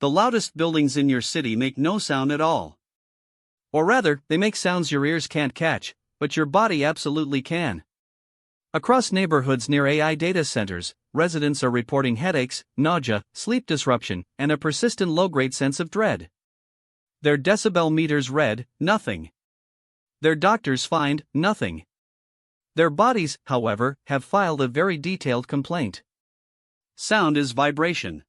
The loudest buildings in your city make no sound at all. Or rather, they make sounds your ears can't catch, but your body absolutely can. Across neighborhoods near AI data centers, residents are reporting headaches, nausea, sleep disruption, and a persistent low-grade sense of dread. Their decibel meters read, nothing. Their doctors find, nothing. Their bodies, however, have filed a very detailed complaint. Sound is vibration.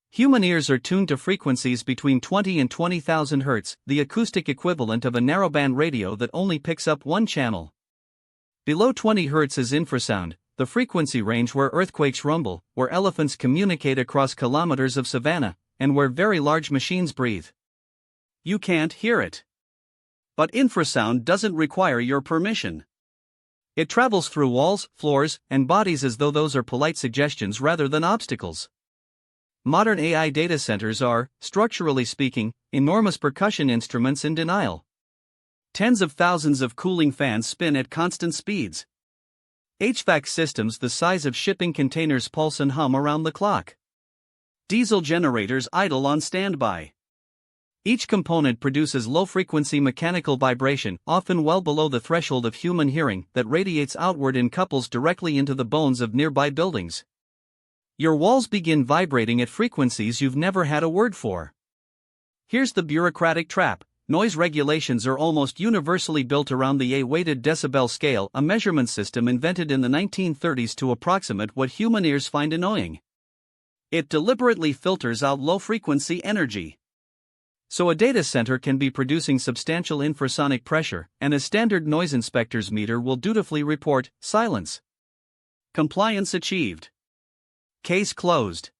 Human ears are tuned to frequencies between 20 and 20,000 Hz, the acoustic equivalent of a narrowband radio that only picks up one channel. Below 20 Hz is infrasound, the frequency range where earthquakes rumble, where elephants communicate across kilometers of savanna, and where very large machines breathe. You can't hear it. But infrasound doesn't require your permission. It travels through walls, floors, and bodies as though those are polite suggestions rather than obstacles. Modern AI data centers are, structurally speaking, enormous percussion instruments in denial. Tens of thousands of cooling fans spin at constant speeds. HVAC systems the size of shipping containers pulse and hum around the clock. Diesel generators idle on standby. Each component produces low-frequency mechanical vibration, often well below the threshold of human hearing, that radiates outward in couples directly into the bones of nearby buildings. Your walls begin vibrating at frequencies you've never had a word for. Here's the bureaucratic trap. Noise regulations are almost universally built around the A-weighted decibel scale, a measurement system invented in the 1930s to approximate what human ears find annoying. It deliberately filters out low-frequency energy. So a data center can be producing substantial infrasonic pressure, and a standard noise inspector's meter will dutifully report, silence. Compliance achieved. Case closed.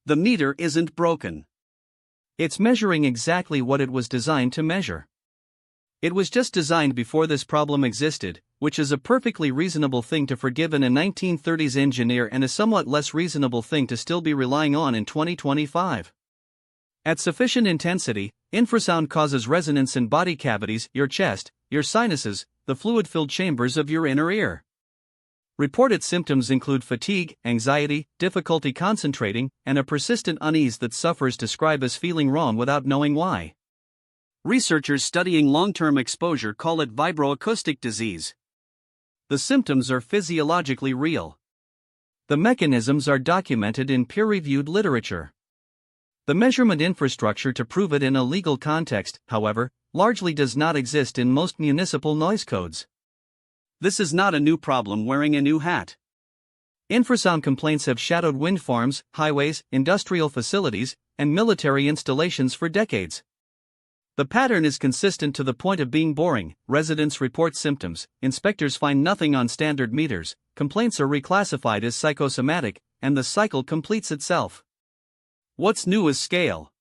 The meter isn't broken. It's measuring exactly what it was designed to measure. It was just designed before this problem existed, which is a perfectly reasonable thing to forgive in a 1930s engineer and a somewhat less reasonable thing to still be relying on in 2025. At sufficient intensity, infrasound causes resonance in body cavities, your chest, your sinuses, the fluid-filled chambers of your inner ear. Reported symptoms include fatigue, anxiety, difficulty concentrating, and a persistent unease that sufferers describe as feeling wrong without knowing why. Researchers studying long-term exposure call it vibroacoustic disease. The symptoms are physiologically real. The mechanisms are documented in peer-reviewed literature. The measurement infrastructure to prove it in a legal context, however, largely does not exist in most municipal noise codes. This is not a new problem wearing a new hat. Infrasound complaints have shadowed wind farms, highways, industrial facilities, and military installations for decades. The pattern is consistent to the point of being boring. Residents report symptoms, inspectors find nothing on standard meters, complaints are reclassified as psychosomatic, and the cycle completes itself. What's new is scale.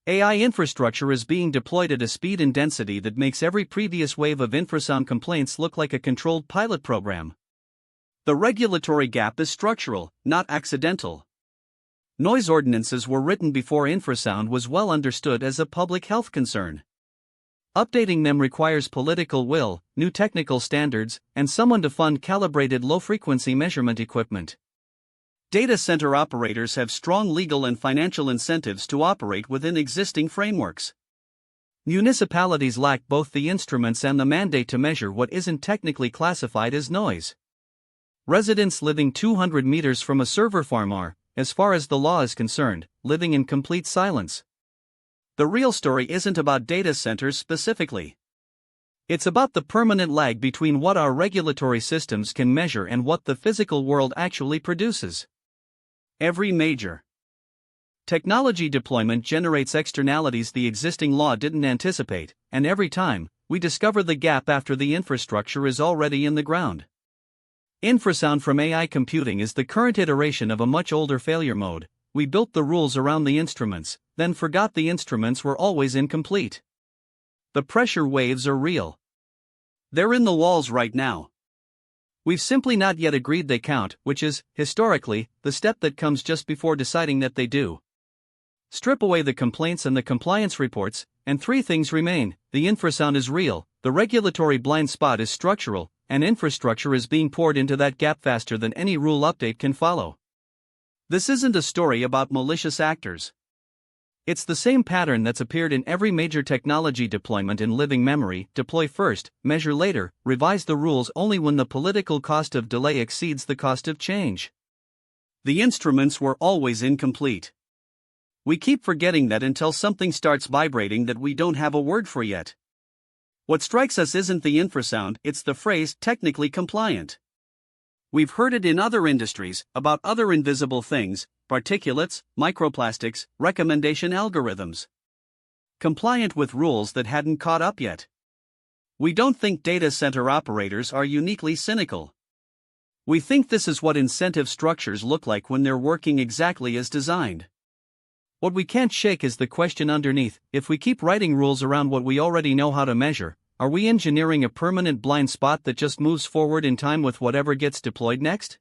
AI infrastructure is being deployed at a speed and density that makes every previous wave of infrasound complaints look like a controlled pilot program. The regulatory gap is structural, not accidental. Noise ordinances were written before infrasound was well understood as a public health concern. Updating them requires political will, new technical standards, and someone to fund calibrated low-frequency measurement equipment. Data center operators have strong legal and financial incentives to operate within existing frameworks. Municipalities lack both the instruments and the mandate to measure what isn't technically classified as noise. Residents living 200 meters from a server farm are, as far as the law is concerned, living in complete silence. The real story isn't about data centers specifically. It's about the permanent lag between what our regulatory systems can measure and what the physical world actually produces. Every major technology deployment generates externalities the existing law didn't anticipate, and every time, we discover the gap after the infrastructure is already in the ground. Infrasound from AI computing is the current iteration of a much older failure mode. We built the rules around the instruments, then forgot the instruments were always incomplete. The pressure waves are real. They're in the walls right now. We've simply not yet agreed they count, which is, historically, the step that comes just before deciding that they do. Strip away the complaints and the compliance reports, and three things remain: the infrasound is real, the regulatory blind spot is structural, and infrastructure is being poured into that gap faster than any rule update can follow. This isn't a story about malicious actors. It's the same pattern that's appeared in every major technology deployment in living memory: deploy first, measure later, revise the rules only when the political cost of delay exceeds the cost of change. The instruments were always incomplete. We keep forgetting that until something starts vibrating that we don't have a word for yet. What strikes us isn't the infrasound, it's the phrase technically compliant. We've heard it in other industries, about other invisible things: particulates, microplastics, recommendation algorithms. Compliant with rules that hadn't caught up yet. We don't think data center operators are uniquely cynical. We think this is what incentive structures look like when they're working exactly as designed. What we can't shake is the question underneath: if we keep writing rules around what we already know how to measure, are we engineering a permanent blind spot that just moves forward in time with whatever gets deployed next?